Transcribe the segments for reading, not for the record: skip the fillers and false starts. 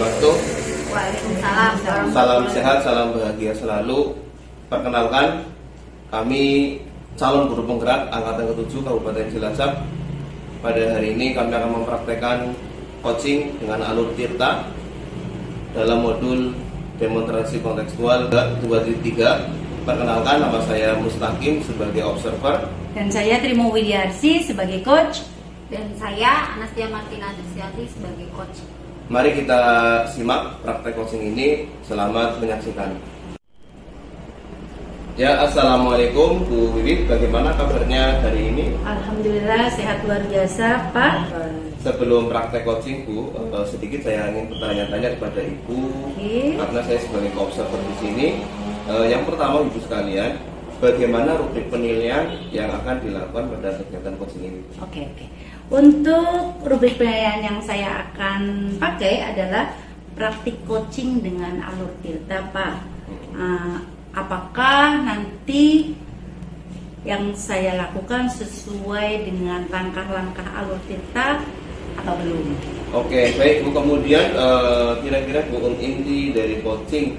wabarakatuh. Waalaikumsalam. Salam sehat, salam bahagia selalu. Perkenalkan, kami calon guru penggerak angkatan ke-7 Kabupaten Cilacap. Pada hari ini kami akan mempraktekkan coaching dengan alur Tirta dalam modul demonstrasi kontekstual 2.3. Perkenalkan, nama saya Mustaqim sebagai observer. Dan saya Trimo Widiarsi sebagai coach. Dan saya Anastia Martina Desiati sebagai coach. Mari kita simak praktek coaching ini. Selamat menyaksikan. Ya, assalamualaikum Bu Wiwit. Bagaimana kabarnya hari ini? Alhamdulillah sehat luar biasa, Pak. Sebelum praktek coaching Bu, sedikit saya ingin bertanya-tanya kepada Ibu. Karena saya sebagai observer di sini. Yang pertama Ibu sekalian, bagaimana rubrik penilaian yang akan dilakukan pada kegiatan coaching ini? Oke. Untuk rubrik penilaian yang saya akan pakai adalah praktik coaching dengan alur Tirta, Pak. Apakah nanti yang saya lakukan sesuai dengan langkah-langkah alur Tirta atau belum? Oke, baik Bu. Kemudian kira-kira Bu, inti dari coaching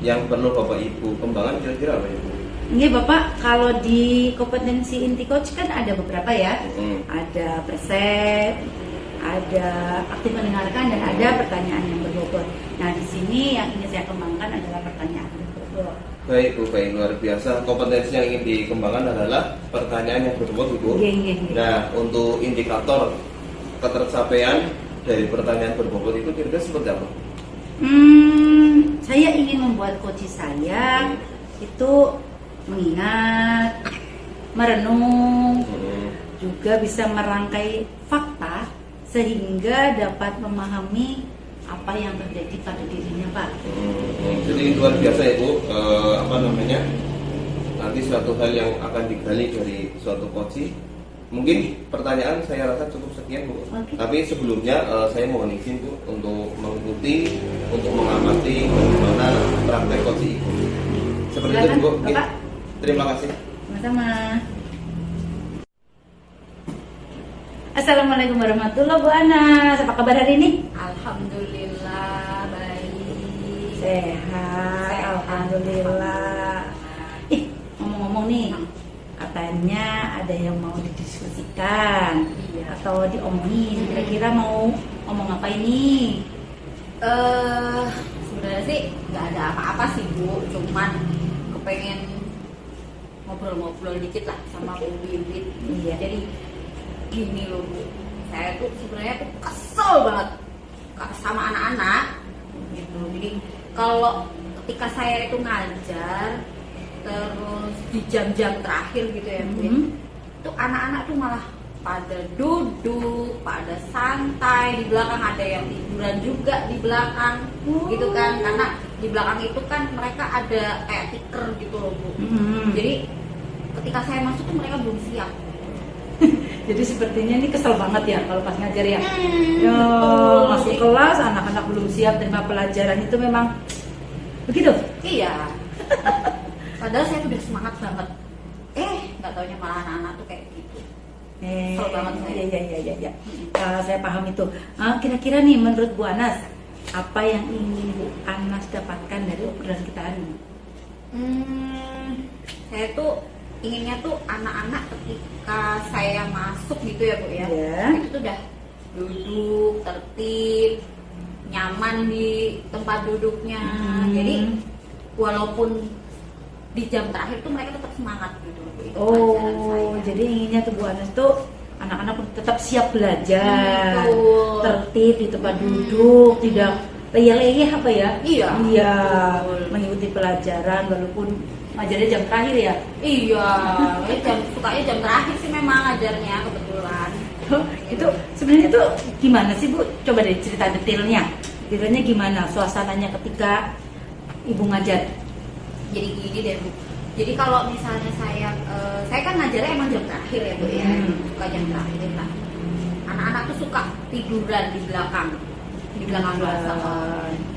yang perlu Bapak Ibu kembangkan kira-kira apa Ibu? Ini Bapak, kalau di kompetensi inti coach kan ada beberapa ya. Ada present, ada aktif mendengarkan, dan ada pertanyaan yang berbobot. Nah, di sini yang ingin saya kembangkan adalah pertanyaan berbobot. Baik Bu, baik, luar biasa. Kompetensi yang ingin dikembangkan adalah pertanyaan yang berbobot Bu. Nah, untuk indikator ketercapaian dari pertanyaan berbobot itu kira-kira seperti apa? Saya ingin membuat coach saya itu mengingat, merenung, juga bisa merangkai fakta sehingga dapat memahami apa yang terjadi pada dirinya, Pak. Jadi luar biasa ya Bu, nanti suatu hal yang akan digali dari suatu coaching. Mungkin pertanyaan saya rasa cukup sekian Bu. Tapi sebelumnya saya mohon izin Bu untuk mengikuti, untuk mengamati bagaimana praktek coaching Ibu. Seperti itu Bu. Terima kasih. Sama-sama. Assalamualaikum warahmatullahi wabarakatuh, Bu Anas. Apa kabar hari ini? Alhamdulillah baik. Sehat. Alhamdulillah. Ngomong-ngomong nih, katanya ada yang mau didiskusikan atau diomongin. Kira-kira mau ngomong apa ini? Sebenarnya sih nggak ada apa-apa sih Bu, cuman kepengen ngobrol-ngobrol dikit lah sama Bu Wiwit. Jadi gini loh Bu, saya tuh sebenarnya tuh kesel banget sama anak-anak gitu. Jadi kalau ketika saya itu ngajar terus di jam-jam terakhir gitu ya Bu, itu anak-anak tuh malah pada duduk, pada santai, di belakang ada yang tiduran juga di belakang gitu kan, karena di belakang itu kan mereka ada kayak tikar gitu loh Bu. Jadi ketika saya masuk tuh mereka belum siap. Jadi sepertinya ini kesel banget ya kalau pas ngajar ya. Masuk kelas anak-anak belum siap terima pelajaran, itu memang begitu. Iya. Padahal saya tuh udah semangat banget. Nggak taunya malah anak-anak tuh kayak gitu. Kesel banget saya. Iya. Saya paham itu. Kira-kira nih menurut Bu Anas, apa yang ingin Bu Anas dapatkan dari obrolan kita hari ini? Saya tuh inginnya tuh anak-anak ketika saya masuk gitu ya Bu ya, itu tuh udah duduk tertib, nyaman di tempat duduknya. Jadi walaupun di jam terakhir tuh mereka tetap semangat gitu Bu. Jadi inginnya tuh Bu Anas tuh anak-anak tetap siap belajar, tertib di tempat duduk, tidak leyeh-leyeh apa ya? Iya, mengikuti pelajaran walaupun ngajarnya jam terakhir ya? Iya, sukanya jam terakhir sih memang ngajarnya kebetulan. Itu sebenarnya itu gimana sih Bu? Coba deh cerita detailnya. Detailnya gimana suasananya ketika Ibu ngajar? Jadi gini deh Bu. Jadi kalau misalnya saya kan ngajarnya emang jam terakhir ya Bu ya, suka jam terakhir lah. Anak-anak tuh suka tiduran di belakang kelas,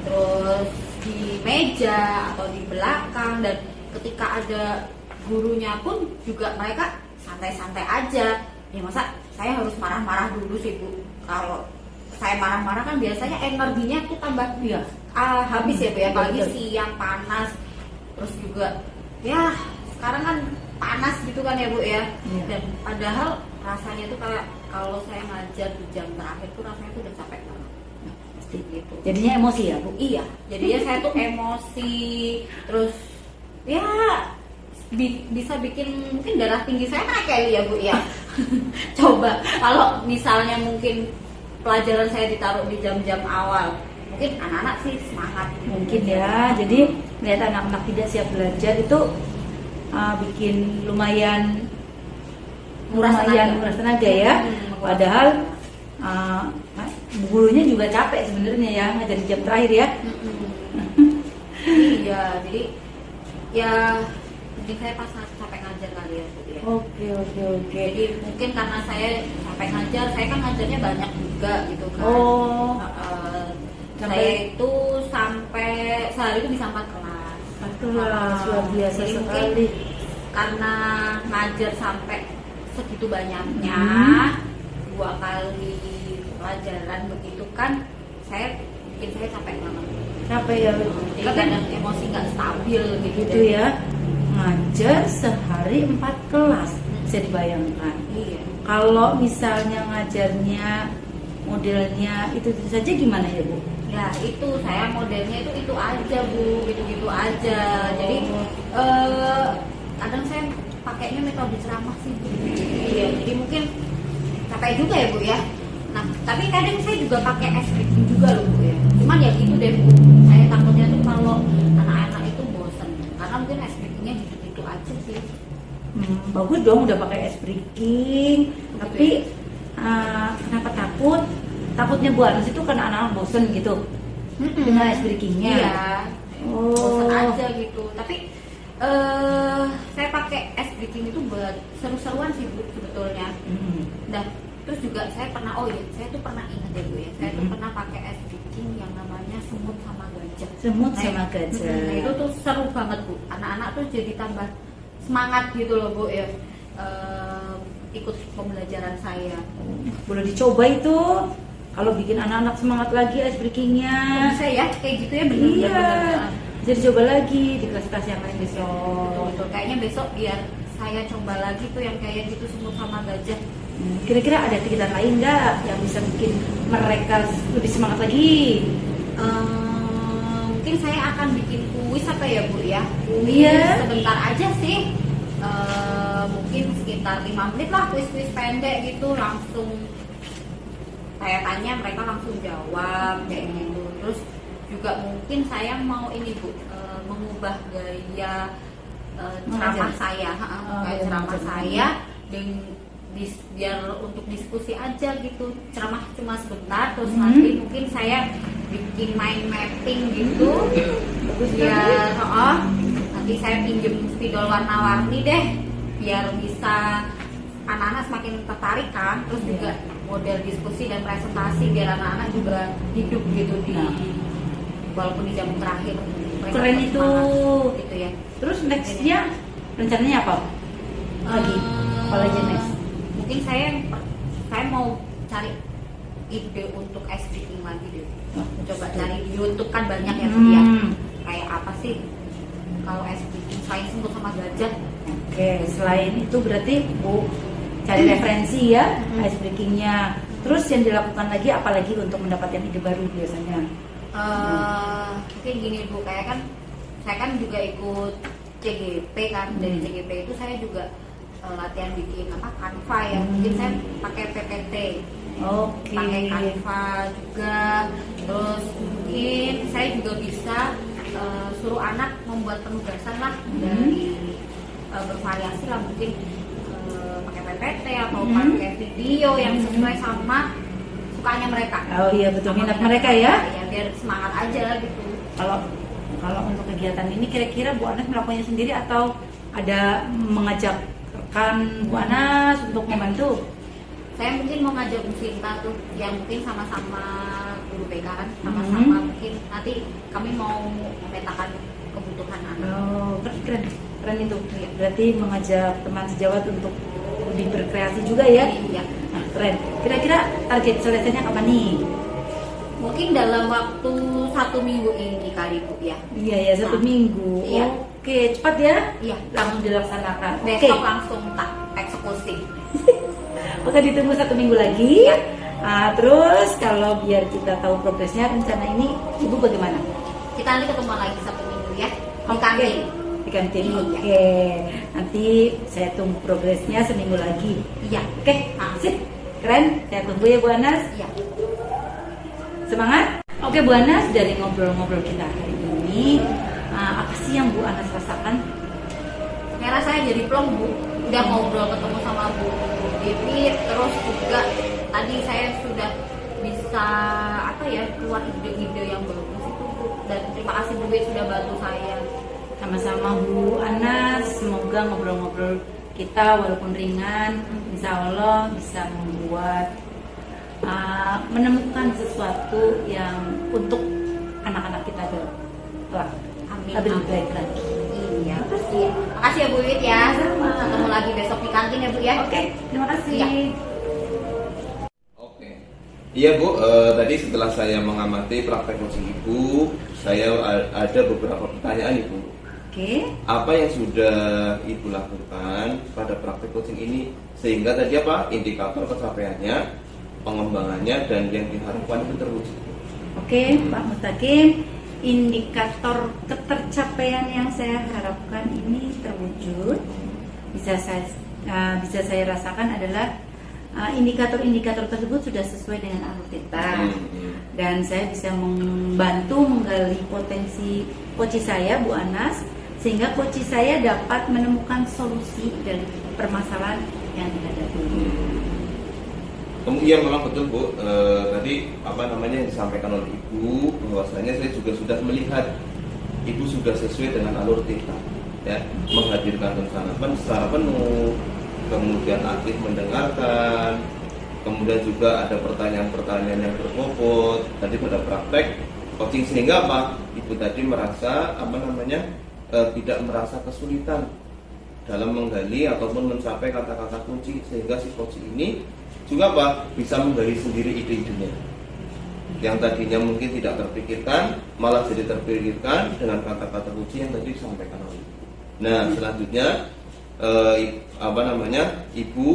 terus di meja atau di belakang, dan ketika ada gurunya pun juga mereka santai-santai aja. Ya masa saya harus marah-marah dulu sih Bu kalau saya marah-marah kan biasanya energinya tuh tambah habis ya Bu ya, apalagi siang panas, terus juga ya sekarang kan panas gitu kan ya Bu ya. Dan padahal rasanya tuh kayak kalau saya ngajar di jam terakhir tuh rasanya tuh udah capek banget. Pasti gitu. Jadinya emosi ya Bu? Iya, jadinya saya tuh emosi, terus ya bisa bikin mungkin darah tinggi saya naik kali ya Bu ya. Coba kalau misalnya mungkin pelajaran saya ditaruh di jam-jam awal, mungkin anak-anak sih semangat. Mungkin ya, jadi melihat anak-anak tidak siap belajar itu bikin lumayan Nguras tenaga ya. Padahal gurunya juga capek sebenarnya ya ngajar di jam terakhir ya. Iya, jadi ya mungkin saya pas capek ngajar kali ya Bu ya. Oke. Jadi mungkin karena saya capek ngajar, saya kan ngajarnya banyak juga gitu kan. Saya itu sampai sehari itu bisa 4 kelas. 4 kelas, luar biasa Jadi sekali. mungkin karena ngajar sampai segitu banyaknya, 2 kali pelajaran begitu kan, saya capek banget. Capek ya. Jadi kadang emosi nggak stabil Gitu ya. Ngajar sehari 4 kelas, bisa dibayangkan. Iya. Kalau misalnya ngajarnya modelnya itu saja gimana ya Bu? Ya itu saya modelnya itu aja Bu, gitu aja. Jadi kadang saya pakainya metode ceramah sih Bu. Iya, jadi mungkin capek juga ya Bu ya. Nah tapi kadang saya juga pakai SPG juga loh Bu ya. Cuman ya gitu deh Bu, saya takutnya tuh kalau anak-anak itu bosen, karena mungkin SPG-nya gitu aja sih. Bagus dong udah pakai es breaking, tapi kenapa takut? Takutnya Bu Anas itu kan anak-anak bosen gitu dengan es breakingnya. Iya, bosen aja gitu. Tapi saya pakai es breaking itu buat seru-seruan sih Bu sebetulnya. Dan terus juga saya pernah saya tuh pernah ingat ya Bu ya, saya tuh pernah pakai es breaking yang namanya semut sama gajah. Sama gajah. Nah, itu tuh seru banget Bu. Anak-anak tuh jadi tambah semangat gitu loh Bu ya, ikut pembelajaran saya. Boleh dicoba itu. Kalau bikin anak-anak semangat lagi ice breakingnya. Bisa ya kayak gitu ya, Iya. bener. Jadi coba lagi di kelas-kelas yang lain besok. Betul. Kayaknya besok biar saya coba lagi tuh yang kayak gitu semut sama gajah. Kira-kira ada kegiatan lain nggak yang bisa bikin mereka lebih semangat lagi? Mungkin saya akan bikin kuis apa ya Bu ya? Iya. Sebentar aja sih. Mungkin sekitar 5 menit lah, kuis-kuis pendek gitu, langsung saya tanya mereka langsung jawab kayak gitu. Terus juga mungkin saya mau ini Bu, mengubah gaya ceramah saya, kayak ceramah saya dan biar untuk diskusi aja gitu, ceramah cuma sebentar terus nanti mungkin saya bikin mind mapping gitu. Ya, nanti saya pinjem spidol warna-warni deh biar bisa anak-anak semakin tertarik kan, terus juga model diskusi dan presentasi biar anak-anak juga hidup gitu walaupun di jam terakhir. Keren itu. Gitu ya. Terus nextnya rencananya apa lagi? Apalagi next? Mungkin saya mau cari ide untuk ice breaking lagi deh. Coba cari di YouTube kan banyak ya dia. Kayak apa sih kalau ice breaking selain semut sama gajah? Oke, selain itu berarti Bu cari referensi ya ice breakingnya. Terus yang dilakukan lagi apalagi untuk mendapatkan ide baru biasanya? Mungkin gini Bu, kayak kan saya kan juga ikut CGP kan, dari CGP itu saya juga latihan bikin Canva ya. Mungkin saya pakai PPT. Pakai Canva juga. Terus mungkin saya juga bisa suruh anak membuat penugasan lah dari bervariasi lah, mungkin pakai PPT atau pakai video yang sesuai sama sukanya mereka. Oh iya betul, minat mereka ya. Ya biar semangat aja gitu. Kalau untuk kegiatan ini kira-kira Bu Anas melakukannya sendiri atau ada mengajak rekan Bu Anas untuk membantu? Saya mungkin mau ngajak Bu Sinta tuh, yang mungkin sama-sama guru BK kan, sama-sama mungkin nanti kami mau memetakan kebutuhan anak. Oh, keren itu. Berarti mengajak teman sejawat untuk lebih berkreasi juga ya? Iya. Nah, keren. Kira-kira target selesainya kapan nih? coaching dalam waktu 1 minggu ini kali Bu ya. Iya ya, 1 minggu. Iya. Oke, cepat ya. Iya. Langsung dilaksanakan. Besok langsung tak eksekusi. Oke, ditunggu 1 minggu lagi. Ya. Terus kalau biar kita tahu progresnya rencana ini, Ibu bagaimana? Kita nanti ketemu lagi 1 minggu ya di Oke. kantin. Di kantin. Iya. Oke. Nanti saya tunggu progresnya seminggu lagi. Iya. Oke, sip. Keren. Saya tunggu ya Bu Anas. Iya. Semangat. Oke Bu Anas, dari ngobrol-ngobrol kita hari ini, apa sih yang Bu Anas rasakan? Saya rasanya jadi plong Bu. Udah ngobrol ketemu sama Bu Dewi, terus juga tadi saya sudah bisa keluar ide-ide yang bagus itu Bu. Dan terima kasih Bu Dewi sudah bantu saya. Sama-sama Bu Anas, semoga ngobrol-ngobrol kita walaupun ringan, insya Allah bisa membuat menemukan sesuatu yang untuk anak-anak kita kelak Amin. lebih baik lagi. Iya, makasih. Makasih ya Bu Wit ya. Sama. Ketemu lagi besok di kantin ya Bu ya. Oke, terima kasih. Iya. Oke. Iya Bu, tadi setelah saya mengamati praktek coaching Ibu, saya ada beberapa pertanyaan Ibu. Oke. Apa yang sudah Ibu lakukan pada praktek coaching ini sehingga tadi indikator pencapaiannya, pengembangannya, dan yang diharapkan itu terwujud. Oke, Pak Mustaqim, indikator ketercapaian yang saya harapkan ini terwujud bisa saya rasakan adalah indikator-indikator tersebut sudah sesuai dengan alur kita, dan saya bisa membantu menggali potensi coach saya Bu Anas, sehingga coach saya dapat menemukan solusi dari permasalahan yang dihadapi. Kemudian memang betul Bu, tadi yang disampaikan oleh Ibu, bahwasanya saya juga sudah melihat Ibu sudah sesuai dengan alur kita, ya, menghadirkan rencana secara penuh, kemudian aktif mendengarkan, kemudian juga ada pertanyaan-pertanyaan yang berbobot tadi pada praktek coaching, sehingga Ibu tadi merasa tidak merasa kesulitan dalam menggali ataupun mencapai kata-kata kunci, sehingga si coach ini juga bisa menggali sendiri ide-idenya yang tadinya mungkin tidak terpikirkan, malah jadi terpikirkan dengan kata-kata kunci yang tadi disampaikan oleh Ibu. Nah, selanjutnya Ibu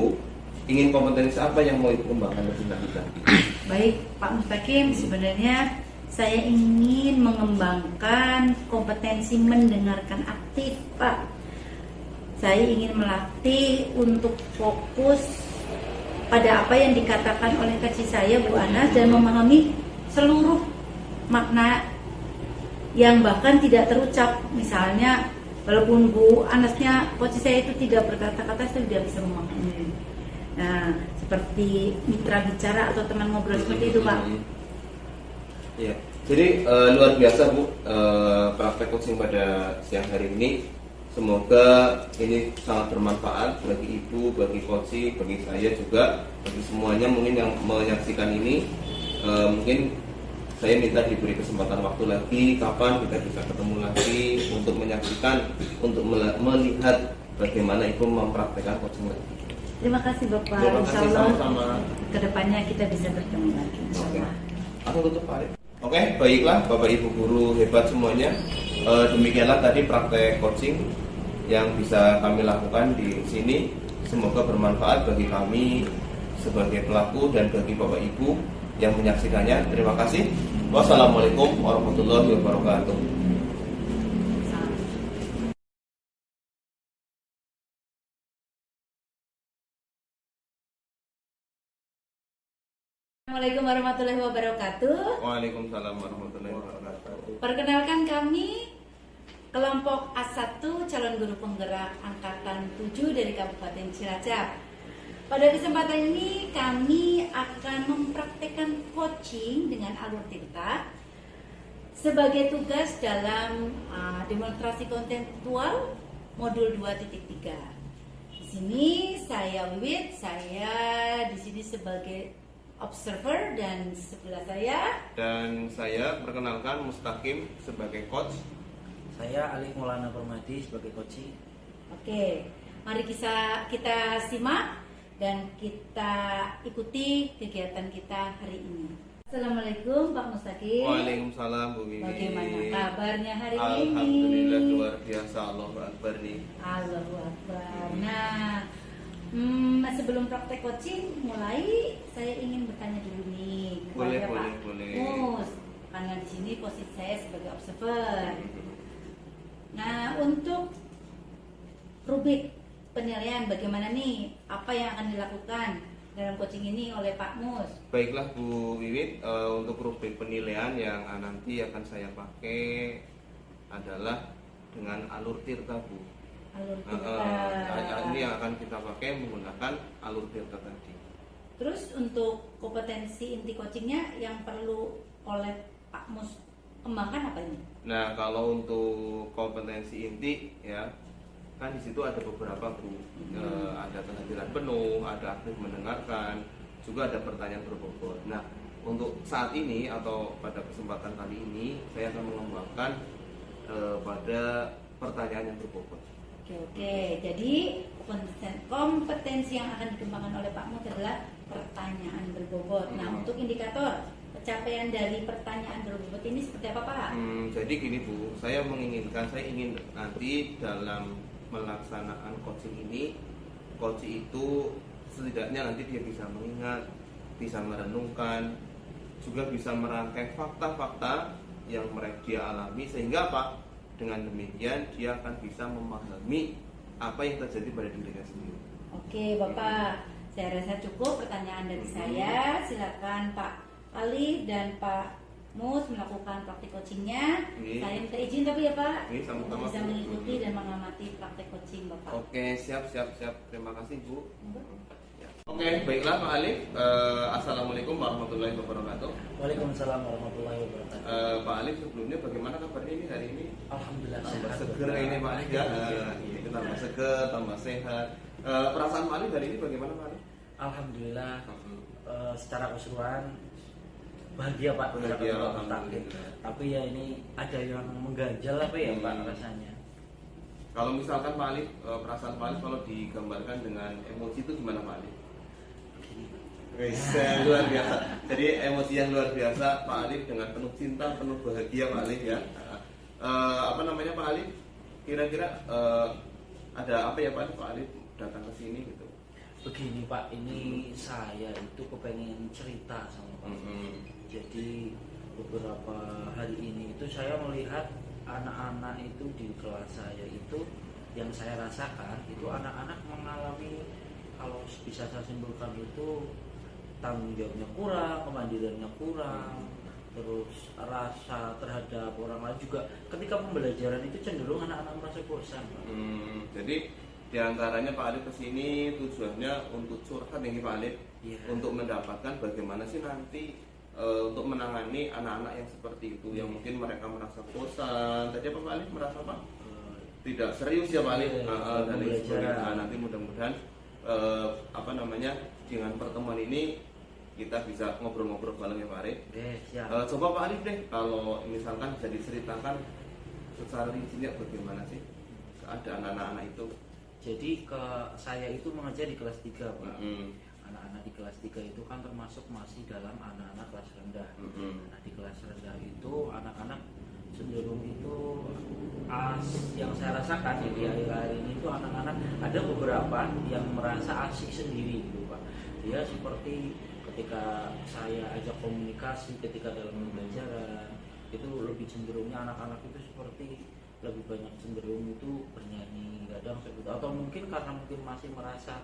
ingin kompetensi apa yang mau Ibu kembangkan lebih lanjut lagi? Baik Pak Mustaqim, sebenarnya saya ingin mengembangkan kompetensi mendengarkan aktif Pak. Saya ingin melatih untuk fokus pada apa yang dikatakan oleh coach saya Bu Anas dan memahami seluruh makna yang bahkan tidak terucap. Misalnya walaupun Bu Anasnya coach saya itu tidak berkata-kata, saya sudah bisa memahami. Nah, seperti mitra bicara atau teman ngobrol seperti itu Pak. Iya. Jadi luar biasa Bu, praktek coaching pada siang hari ini. Semoga ini sangat bermanfaat bagi Ibu, bagi coach, bagi saya juga, bagi semuanya mungkin yang menyaksikan ini. Mungkin saya minta diberi kesempatan waktu lagi, kapan kita bisa ketemu lagi untuk menyaksikan, untuk melihat bagaimana Ibu mempraktekkan coaching lagi. Terima kasih Bapak. Terima kasih, Insya Allah sama-sama. kedepannya kita bisa bertemu lagi. Insya Allah. Aku tutup Pak. Oke, baiklah Bapak Ibu guru hebat semuanya. Demikianlah tadi praktek coaching yang bisa kami lakukan di sini. Semoga bermanfaat bagi kami sebagai pelaku dan bagi Bapak Ibu yang menyaksikannya. Terima kasih. Wassalamualaikum warahmatullahi wabarakatuh. Assalamualaikum warahmatullahi wabarakatuh. Waalaikumsalam warahmatullahi wabarakatuh. Perkenalkan kami kelompok A1 calon guru penggerak angkatan 7 dari Kabupaten Cilacap. Pada kesempatan ini kami akan mempraktekkan coaching dengan alur tirta sebagai tugas dalam demonstrasi kontekstual modul 2.3. Di sini saya Wiwit, saya di sini sebagai observer, dan sebelah saya Dan saya perkenalkan Mustaqim sebagai coach. Saya Alif Maulana Permadi sebagai coach. Oke, mari kita simak dan kita ikuti kegiatan kita hari ini. Assalamualaikum Pak Mustaqim. Waalaikumsalam Bu Wiwi. Bagaimana kabarnya hari ini? Alhamdulillah luar biasa, Allahu Akbar nih. Allahu Akbar. Nah, sebelum praktek coaching mulai, saya ingin bertanya dulu nih Boleh, kepada Pak boleh. Mus, karena di sini posisi saya sebagai observer. Nah, untuk rubrik penilaian bagaimana nih? Apa yang akan dilakukan dalam coaching ini oleh Pak Mus? Baiklah Bu Wiwit, untuk rubrik penilaian yang nanti akan saya pakai adalah dengan alur tirta Bu. Alur tirta. Ini yang akan kita pakai menggunakan alur tirta tadi. Terus untuk kompetensi inti coachingnya yang perlu oleh Pak Mus kembangkan apa ini? Nah, kalau untuk kompetensi inti ya, kan di situ ada beberapa Bu. Ada kehadiran penuh, ada aktif mendengarkan, juga ada pertanyaan berbobot. Nah, untuk saat ini atau pada kesempatan kali ini saya akan mengembangkan pada pertanyaan yang berbobot. Oke. Jadi kompetensi yang akan dikembangkan oleh Pak Mus adalah pertanyaan berbobot. Nah, untuk indikator pencapaian dari pertanyaan berbobot ini seperti apa Pak? Jadi gini Bu, saya ingin nanti dalam melaksanakan coaching ini, coach itu setidaknya nanti dia bisa mengingat, bisa merenungkan, juga bisa merangkai fakta-fakta yang mereka dia alami, sehingga apa? Dengan demikian dia akan bisa memahami apa yang terjadi pada dirinya sendiri. Oke Bapak, saya rasa cukup pertanyaan dari saya. Silakan Pak Ali dan Pak Mus melakukan praktik coachingnya. Saya minta izin tapi ya Pak, Sama-sama, bisa Bu. mengikuti dan mengamati praktik coaching Bapak. Oke, siap. Terima kasih Bu. Ya. Oke, baiklah Pak Alif. Assalamualaikum warahmatullahi wabarakatuh. Waalaikumsalam warahmatullahi wabarakatuh. Pak Alif, sebelumnya bagaimana kabarnya ini hari ini? Alhamdulillah Tambah sehat. seger ini Pak Alif ya. Ini tambah seger, tambah sehat. Perasaan Pak Alif hari ini bagaimana Pak Alif? Alhamdulillah secara keseluruhan bahagia Pak. Bahagia, Secara alhamdulillah. Tapi ya ini ada yang mengganjal apa ya Pak rasanya. Kalau misalkan Pak Alif, perasaan Pak Alif kalau digambarkan dengan emosi itu gimana Pak Alif? Luar biasa. Jadi emosi yang luar biasa Pak Alif dengan penuh cinta, penuh bahagia Pak Alif ya. Apa namanya Pak Alif? Kira-kira ada apa ya Pak Alif? Pak Alif datang ke sini gitu. Begini Pak, ini saya itu kepengen cerita sama Pak. Jadi beberapa hari ini itu saya melihat anak-anak itu di kelas saya itu, yang saya rasakan itu anak-anak mengalami, kalau bisa saya simpulkan itu tanggung jawabnya kurang, kemandiriannya kurang, terus rasa terhadap orang lain juga. Ketika pembelajaran itu cenderung anak-anak merasa bosan Pak. Jadi diantaranya Pak Alif kesini tujuannya untuk curhat ini Pak Alif, untuk mendapatkan bagaimana sih nanti untuk menangani anak-anak yang seperti itu, yang mungkin mereka merasa bosan. Tadi apa Pak Alif merasa apa? Tidak serius ya Pak Alif. Dan sebagainya. Nanti mudah-mudahan apa namanya, dengan pertemuan ini kita bisa ngobrol-ngobrol bareng ya Pak Alif. Coba Pak Alif deh, kalau misalkan bisa diceritakan secara rincinya bagaimana sih keadaan anak-anak itu. Jadi saya itu mengajar di kelas 3 Pak. Anak-anak di kelas 3 itu kan termasuk masih dalam anak-anak kelas rendah. Nah, di kelas rendah itu anak-anak cenderung itu yang saya rasakan di akhir-akhir ini itu anak-anak ada beberapa yang merasa asik sendiri gitu Pak. Dia seperti ketika saya ajak komunikasi ketika dalam pembelajaran itu lebih cenderungnya anak-anak itu seperti lebih banyak cenderung itu bernyanyi kadang sebut, atau mungkin karena mungkin masih merasa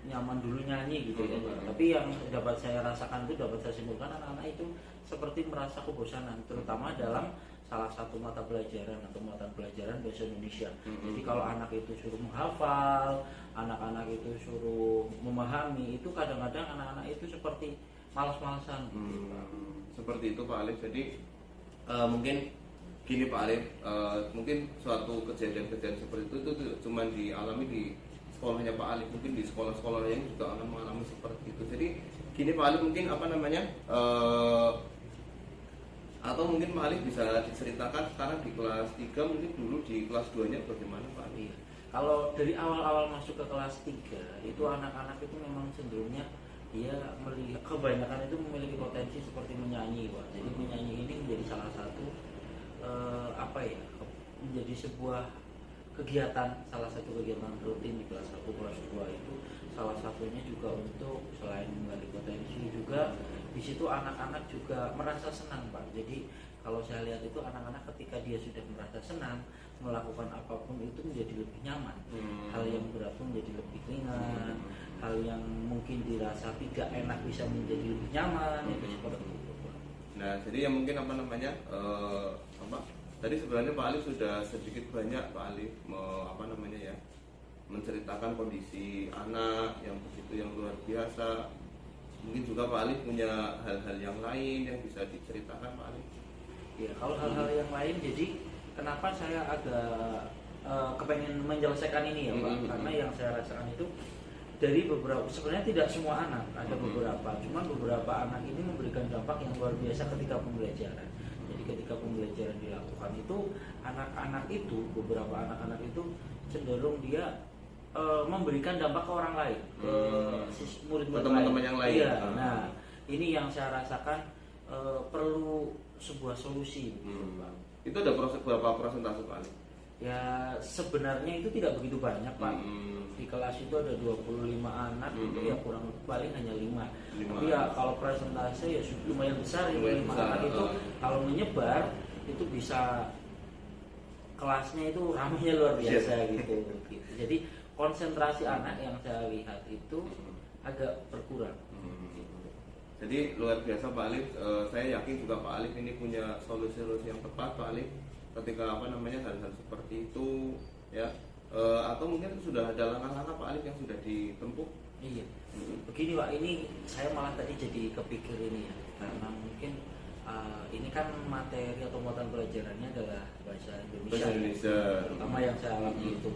nyaman dulu nyanyi gitu ya. Tapi yang dapat saya rasakan itu, dapat saya simpulkan, anak-anak itu seperti merasa kebosanan, terutama dalam salah satu mata pelajaran atau mata pelajaran bahasa Indonesia. Jadi kalau anak itu suruh menghafal, anak-anak itu suruh memahami, itu kadang-kadang anak-anak itu seperti malas-malasan. Seperti itu Pak Alif. Jadi mungkin gini Pak Alif, mungkin suatu kejadian-kejadian seperti itu cuma dialami di sekolahnya Pak Alif, mungkin di sekolah-sekolah lain juga akan mengalami seperti itu. Jadi gini Pak Alif, mungkin apa namanya, atau mungkin Pak Alif bisa diceritakan sekarang di kelas 3, mungkin dulu di kelas 2 nya bagaimana Pak Alif? Kalau dari awal-awal masuk ke kelas 3 itu anak-anak itu memang cenderungnya dia melihat kebanyakan itu memiliki potensi seperti menyanyi, Pak. Jadi menyanyi ini menjadi salah satu menjadi sebuah kegiatan, salah satu kegiatan rutin di kelas 1 kelas 2 itu salah satunya juga untuk selain menggali potensi juga di situ anak-anak juga merasa senang, Pak. Jadi kalau saya lihat itu anak-anak ketika dia sudah merasa senang melakukan apapun itu menjadi lebih nyaman. Hal yang berat pun menjadi lebih ringan. Hal yang mungkin dirasa tidak enak bisa menjadi lebih nyaman. Itu seperti itu, Pak. Nah, jadi yang mungkin tadi sebenarnya Pak Alif sudah sedikit banyak Pak Alif menceritakan kondisi anak yang begitu yang luar biasa. Mungkin juga Pak Alif punya hal-hal yang lain yang bisa diceritakan Pak Alif. Ya, kalau hal-hal yang lain, jadi kenapa saya agak kepengen menyelesaikan ini ya Pak? Karena yang saya rasakan itu dari beberapa, sebenarnya tidak semua anak, ada beberapa, cuman beberapa anak ini memberikan dampak yang luar biasa ketika pembelajaran. Jadi ketika pembelajaran dilakukan itu anak-anak itu, beberapa anak-anak itu cenderung dia memberikan dampak ke orang lain, ke murid-murid teman-teman yang lain. Iya, nah ini yang saya rasakan perlu sebuah solusi. Pak. Itu ada berapa persentase Pak Alif? Ya sebenarnya itu tidak begitu banyak Pak. Di kelas itu ada 25 anak, itu ya kurang paling hanya 5. Tapi ya kalau presentase ya lumayan besar ya, 5 anak itu kalau menyebar itu bisa kelasnya itu ramainya luar biasa gitu. Jadi konsentrasi anak yang saya lihat itu agak berkurang. Jadi luar biasa Pak Alif. Saya yakin juga Pak Alif ini punya solusi-solusi yang tepat Pak Alif ketika hal-hal seperti itu ya. Atau mungkin sudah ada langkah-langkah Pak Alif yang sudah ditempuh. Iya. Begini Pak, ini saya malah tadi jadi kepikir ini ya, karena mungkin ini kan materi atau muatan pelajarannya adalah bahasa Indonesia. Terutama yang saya alami itu.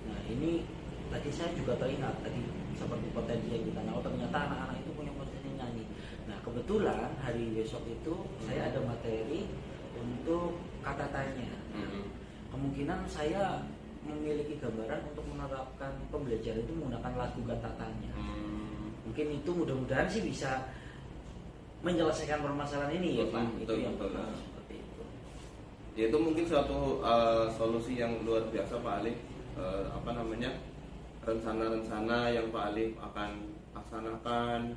Nah ini tadi saya juga teringat tadi seperti potensi yang ditanya, ternyata anak-anak itu punya potensi nyanyi. Nah kebetulan hari besok itu saya ada materi untuk kata tanya. Kemungkinan saya memiliki gambaran untuk menerapkan pembelajaran itu menggunakan lagu kata tanya. Mungkin itu mudah-mudahan sih bisa menyelesaikan permasalahan ini ya Pak. Itu yang pertama seperti itu. Ya itu mungkin suatu solusi yang luar biasa Pak Alif. Rencana-rencana yang Pak Alif akan laksanakan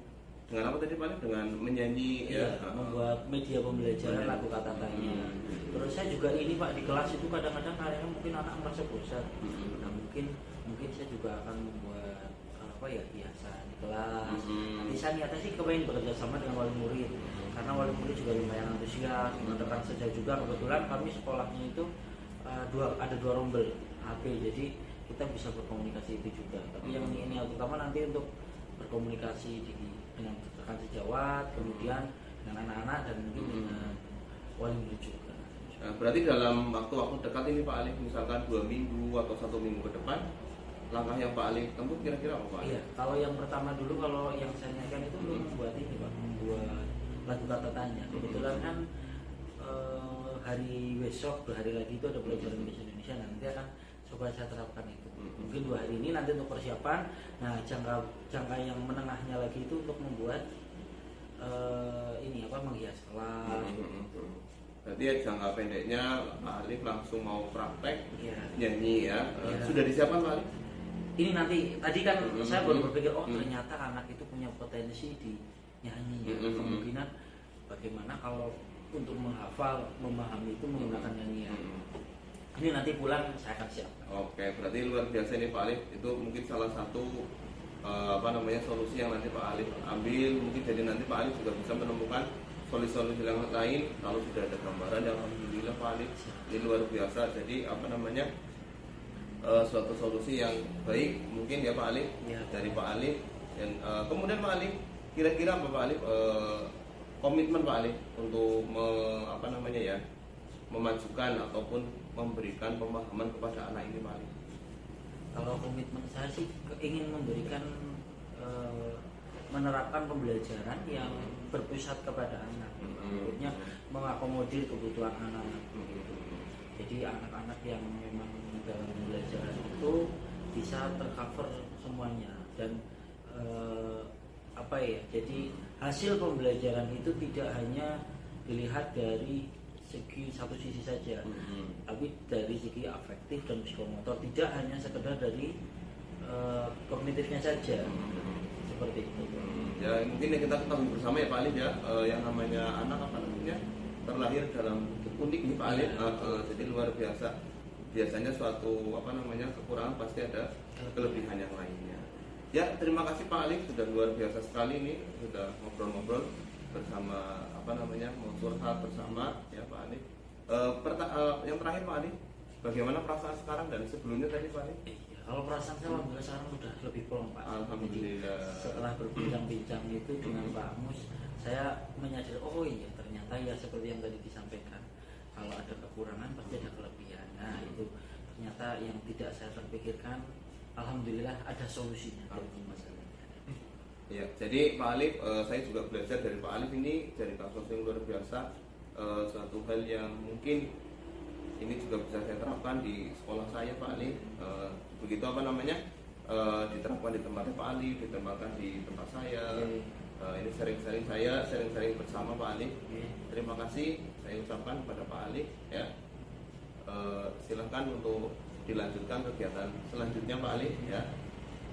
dengan apa tadi Pak Alif? Dengan menyanyi ya, membuat media pembelajaran lagu kata tanya. Terus saya juga ini Pak, di kelas itu kadang-kadang karena mungkin anak merasa bosan. Nah mungkin saya juga akan membuat hiasan di kelas. Nanti saya niatnya sih kepengen bekerja sama dengan wali murid, karena wali murid juga lumayan antusias, menekan saja juga. Kebetulan kami sekolahnya itu ada dua rombel AP, jadi kita bisa berkomunikasi itu juga. Tapi yang ini utama nanti untuk berkomunikasi dengan rekan sejawat, kemudian dengan anak-anak dan mungkin dengan wali murid juga. Nah, berarti dalam waktu dekat ini Pak Alif, misalkan 2 minggu atau 1 minggu ke depan, langkah yang Pak Alif tempuh kira-kira apa Pak Alif? Iya, kalau yang pertama dulu, kalau yang saya tanyakan itu belum membuat ini Pak, membuat lagu kata tanya. Kebetulan kan hari besok 2 hari lagi itu ada pelajaran bahasa Indonesia, nanti akan coba saya terapkan itu. Mungkin 2 hari ini nanti untuk persiapan. Nah jangka yang menengahnya lagi itu untuk membuat menghias kelas. Berarti ya jangka pendeknya Pak Alif langsung mau praktek nyanyi ya. Ya. Sudah disiapkan Pak Alif? Ini nanti tadi kan saya baru berpikir ternyata anak itu punya potensi di nyanyi ya. Kemungkinan bagaimana kalau untuk menghafal, memahami itu menggunakan nyanyian. Ini nanti pulang saya akan siapkan. Oke, berarti luar biasa ini Pak Alif. Itu mungkin salah satu solusi yang nanti Pak Alif ambil. Mungkin jadi nanti Pak Alif juga bisa menemukan solusi-solusi yang lain. Kalau sudah ada gambaran, yang alhamdulillah Pak Alif ini luar biasa. Jadi suatu solusi yang baik mungkin ya Pak Alif dari Pak Alif. Dan kemudian Pak Alif, kira-kira apa Pak Alif komitmen Pak Alif untuk memajukan ataupun memberikan pemahaman kepada anak ini Pak Alif? Kalau komitmen saya sih ingin memberikan menerapkan pembelajaran yang berpusat kepada anak, maksudnya mengakomodir kebutuhan anak. Jadi anak-anak yang memang dalam pembelajaran itu bisa tercover semuanya dan apa ya? Jadi hasil pembelajaran itu tidak hanya dilihat dari segi satu sisi saja, tapi dari segi afektif dan psikomotor, tidak hanya sekedar dari kognitifnya saja, seperti itu. Ya mungkin yang kita ketahui bersama ya Pak Alif ya, yang namanya anak apa namanya terlahir dalam bentuk unik nih Pak Alif, jadi luar biasa. Biasanya suatu apa namanya kekurangan pasti ada kelebihan yang lainnya. Ya, terima kasih Pak Alif, sudah luar biasa sekali nih, sudah ngobrol-ngobrol bersama apa namanya, mau curhat bersama ya Pak Alif. Yang terakhir Pak Alif, bagaimana perasaan sekarang dan sebelumnya tadi Pak Alif? Iya, kalau perasaan saya alhamdulillah sekarang sudah lebih plong Pak. Alhamdulillah. Jadi, setelah berbincang-bincang itu dengan Pak Mus, saya menyadari oh iya ternyata ya seperti yang tadi disampaikan. Kalau ada kekurangan pasti ada kelebihan. Nah itu ternyata yang tidak saya terpikirkan, alhamdulillah ada solusinya dari masalah. Ya, jadi Pak Alif, saya juga belajar dari Pak Alif ini dari kasus yang luar biasa, suatu hal yang mungkin ini juga bisa saya terapkan di sekolah saya Pak Alif. Begitu apa namanya diterapkan di tempatnya Pak Alif, ditempatkan di tempat saya. Ini sering-sering bersama Pak Alif. Terima kasih saya ucapkan kepada Pak Alif ya. Silahkan untuk dilanjutkan kegiatan selanjutnya Pak Alif ya.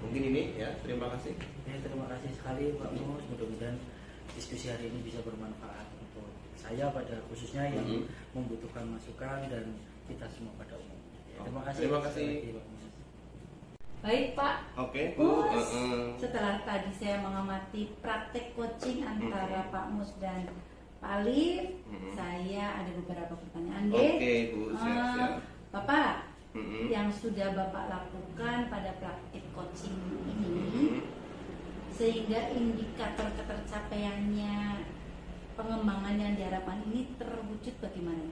Mungkin ini ya, terima kasih. Ya, terima kasih sekali Pak Mus. Mudah-mudahan diskusi hari ini bisa bermanfaat untuk saya pada khususnya yang membutuhkan masukan dan kita semua pada umumnya. Ya, terima kasih. Terima kasih. Pak Mus. Baik Pak. Oke Bu. Setelah tadi saya mengamati praktek coaching antara Pak Mus dan Pak Alif, saya ada beberapa pertanyaan deh. Oke Bu, siap. Bapak, yang sudah Bapak lakukan pada praktik coaching ini, sehingga indikator ketercapaiannya pengembangan yang diharapkan ini terwujud bagaimana?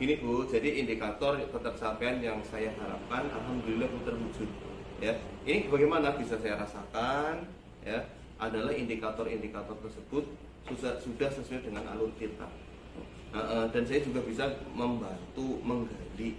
Gini Bu, jadi indikator ketercapaian yang saya harapkan alhamdulillah terwujud. Ya, ini bagaimana bisa saya rasakan? Ya, adalah indikator-indikator tersebut sudah sesuai dengan alur kita. Dan saya juga bisa membantu menggali.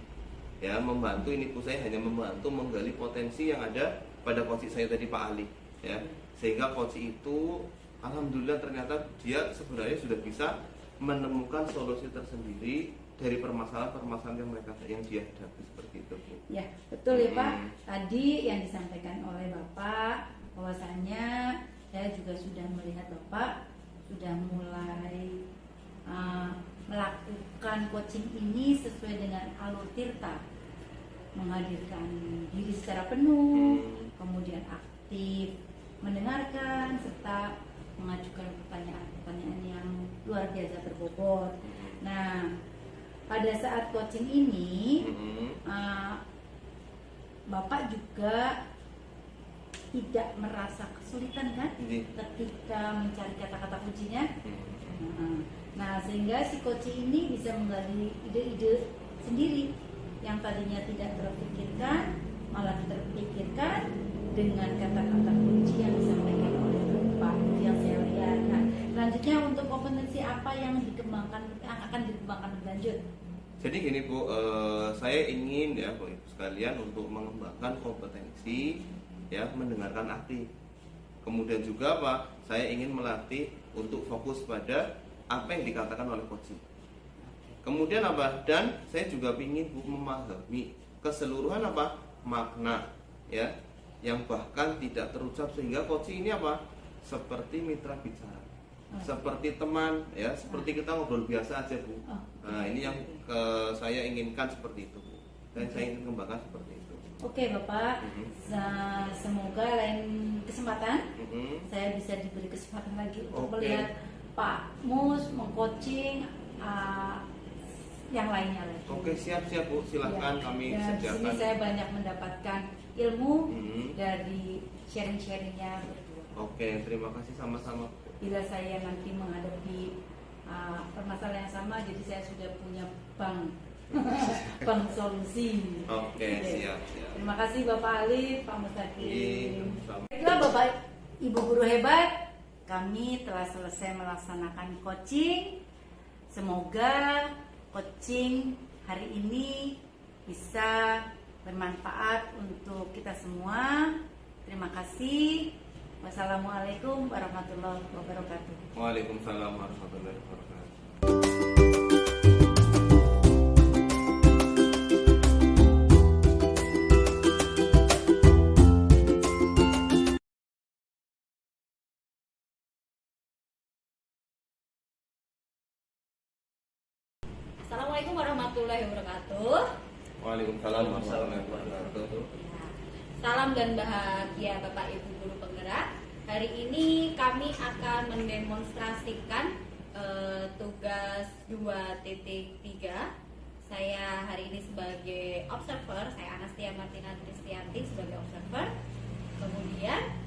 Ya, membantu ini Bu, saya hanya membantu menggali potensi yang ada pada coach saya tadi Pak Ali. Ya, sehingga coach itu alhamdulillah ternyata dia sebenarnya sudah bisa menemukan solusi tersendiri dari permasalahan-permasalahan yang dia hadapi seperti itu Bu. Ya betul ya Pak. Tadi yang disampaikan oleh Bapak bahwasanya saya juga sudah melihat Bapak sudah mulai melakukan coaching ini sesuai dengan alur tirta, menghadirkan diri secara penuh, kemudian aktif mendengarkan serta mengajukan pertanyaan-pertanyaan yang luar biasa berbobot. Nah, pada saat coaching ini, Bapak juga tidak merasa kesulitan kan ketika mencari kata-kata kuncinya. Nah, sehingga si coaching ini bisa menggali ide-ide sendiri yang tadinya tidak terpikirkan, malah terpikirkan dengan kata-kata kunci yang disampaikan oleh Bapak yang saya lihat. Nah, selanjutnya untuk kompetensi apa yang akan dikembangkan lebih lanjut? Jadi gini Bu, saya ingin ya Bu Ibu sekalian untuk mengembangkan kompetensi ya mendengarkan aktif. Kemudian juga apa? Saya ingin melatih untuk fokus pada apa yang dikatakan oleh coach. Kemudian apa? Dan saya juga ingin Bu memahami keseluruhan apa? Makna ya yang bahkan tidak terucap sehingga coach ini apa? Seperti mitra bicara. Seperti teman ya, seperti kita ngobrol biasa aja Bu. Nah, ini yang saya inginkan seperti itu Bu. Dan saya ingin kembangkan seperti itu. Oke Bapak, semoga lain kesempatan saya bisa diberi kesempatan lagi untuk melihat Pak Mus mengcoaching yang lainnya lagi. Oke, siap Bu, silahkan kami dan sediakan. di sini saya banyak mendapatkan ilmu dari sharing-sharingnya berdua. Oke, terima kasih sama-sama. Bila saya nanti menghadapi permasalahan yang sama, jadi saya sudah punya bank solusi. Oke, siap. Terima kasih Bapak Alif, Pak Mustaqim. Sama. Baiklah Bapak Ibu guru hebat, kami telah selesai melaksanakan coaching. Semoga coaching hari ini bisa bermanfaat untuk kita semua. Terima kasih. Wassalamualaikum warahmatullahi wabarakatuh. Waalaikumsalam warahmatullahi wabarakatuh. Assalamualaikum warahmatullahi wabarakatuh. Waalaikumsalam warahmatullahi wabarakatuh. Salam dan bahagia Bapak Ibu guru penggerak. Hari ini kami akan mendemonstrasikan tugas 2.3. Saya hari ini sebagai observer, saya Anastia Martina Tristianti sebagai observer. Kemudian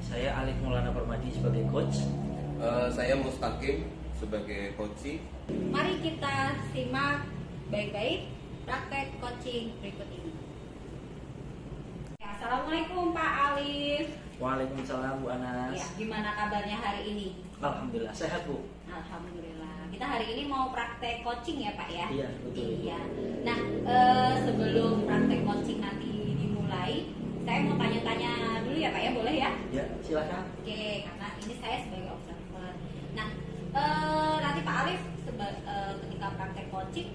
Saya Alif Maulana Permadi sebagai coach. Saya Mustaqim sebagai coach. mari kita simak baik-baik praktek coaching berikut ini. Ya, Assalamualaikum Pak Alif. Waalaikumsalam Bu Anas. Ya, gimana kabarnya hari ini? Alhamdulillah sehat Bu. Alhamdulillah. Kita hari ini mau praktek coaching ya Pak ya? Iya, betul. Iya. Nah, sebelum praktek coaching nanti dimulai, saya mau tanya-tanya dulu ya Pak ya, boleh ya? Ya silakan. Oke, karena ini saya sebagai observer. Nah, nanti Pak Alif ketika praktek coaching,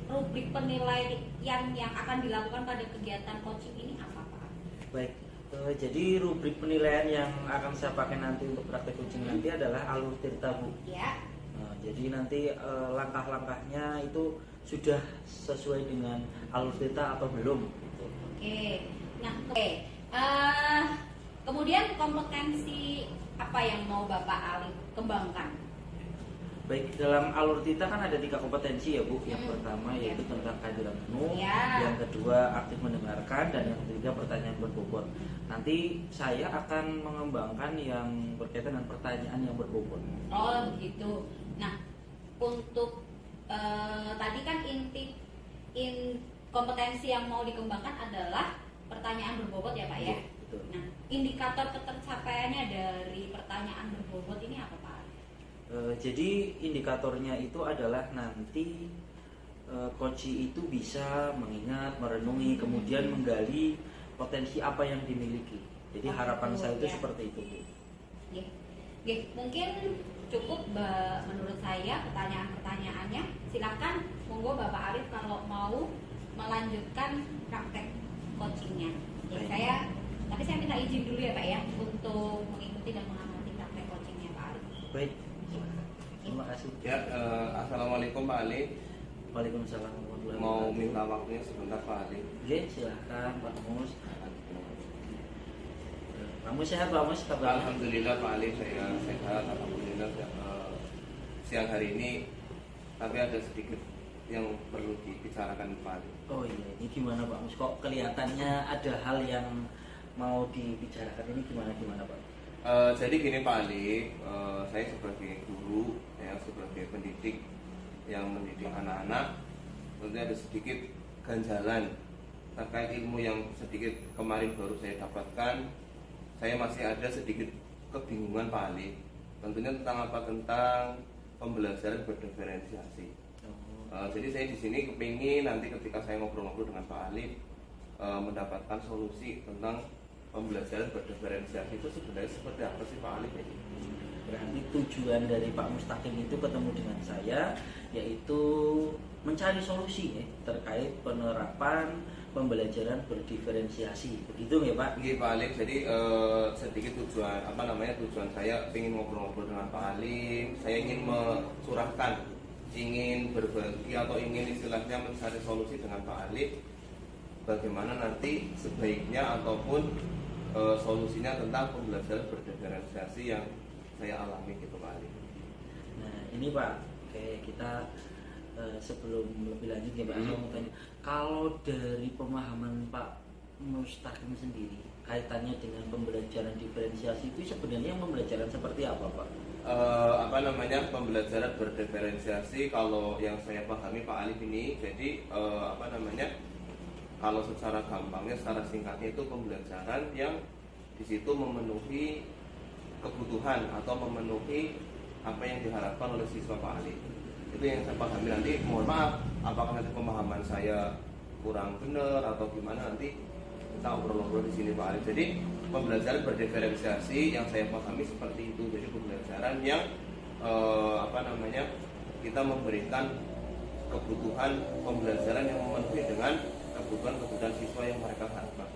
rubrik penilaian yang akan dilakukan pada kegiatan coaching ini apa Pak? Baik. Jadi rubrik penilaian yang akan saya pakai nanti untuk praktek coaching nanti adalah alur tirta Bu. Ya. Jadi nanti langkah-langkahnya itu sudah sesuai dengan alur tirta atau belum? Gitu. Oke. Nah, oke. Kemudian kompetensi apa yang mau Bapak Alif kembangkan? Baik, dalam alur tita kan ada 3 kompetensi ya Bu. Yang pertama yaitu tentang kehadiran penuh, yang kedua aktif mendengarkan, dan yang ketiga pertanyaan berbobot. Nanti saya akan mengembangkan yang berkaitan dengan pertanyaan yang berbobot. Oh gitu. Nah, untuk tadi kan inti kompetensi yang mau dikembangkan adalah pertanyaan berbobot ya Pak ya? Betul. Nah, indikator ketercapaiannya dari pertanyaan berbobot ini apa Pak? Jadi indikatornya itu adalah nanti coach itu bisa mengingat, merenungi, kemudian menggali potensi apa yang dimiliki. Jadi harapan saya itu seperti itu Bu. Oke, mungkin cukup menurut saya pertanyaan-pertanyaannya. Silakan monggo Bapak Arif kalau mau melanjutkan praktek coachingnya. Tapi saya minta izin dulu ya Pak ya untuk mengikuti dan mengamati praktek coachingnya Pak Arif. Baik. Terima kasih. Ya, assalamualaikum Pak Ali. Waalaikumsalam warahmatullahi Mau wabarakatuh. minta waktunya sebentar Pak Ali. Oke, silahkan Pak Mus. Pak Mus sehat Pak Mus? Kabar? Alhamdulillah Pak Ali, saya sehat. Alhamdulillah. Siang hari ini tapi ada sedikit yang perlu dibicarakan Pak Ali. Oh iya, ini gimana Pak Mus? Kok kelihatannya ada hal yang mau dibicarakan, ini gimana Pak? Jadi gini Pak Ali, saya sebagai guru, ya sebagai pendidik yang mendidik anak-anak, tentunya ada sedikit ganjalan terkait ilmu yang sedikit kemarin baru saya dapatkan. Saya masih ada sedikit kebingungan Pak Ali, tentunya tentang apa? Tentang pembelajaran berdiferensiasi. Jadi saya di sini kepingin nanti ketika saya ngobrol-ngobrol dengan Pak Ali mendapatkan solusi tentang pembelajaran berdiferensiasi itu sebenarnya seperti apa sih Pak Ali? Berarti tujuan dari Pak Mustaqim itu ketemu dengan saya, yaitu mencari solusi ya, terkait penerapan pembelajaran berdiferensiasi, begitu ya Pak? Iya Pak Ali, jadi sedikit tujuan tujuan saya ingin ngobrol-ngobrol dengan Pak Ali. Saya ingin mencurahkan, ingin berbagi atau ingin istilahnya mencari solusi dengan Pak Ali, bagaimana nanti sebaiknya ataupun solusinya tentang pembelajaran berdiferensiasi yang saya alami gitu Pak Ali. Nah ini Pak, kayak kita sebelum lebih lanjut ya Pak, saya mau tanya, kalau dari pemahaman Pak Mustaqim sendiri kaitannya dengan pembelajaran diferensiasi itu sebenarnya pembelajaran seperti apa Pak? Pembelajaran berdiferensiasi kalau yang saya pahami Pak Alif ini, jadi kalau secara gampangnya, secara singkatnya itu pembelajaran yang di situ memenuhi kebutuhan atau memenuhi apa yang diharapkan oleh siswa Pak Ali. Itu yang saya pahami. Nanti mohon maaf apakah nanti pemahaman saya kurang benar atau gimana, nanti kita obrol-obrol di sini Pak Ali. Jadi pembelajaran berdiferensiasi yang saya pahami seperti itu. Jadi pembelajaran yang kita memberikan kebutuhan pembelajaran yang memenuhi dengan kebutuhan siswa yang mereka harapkan.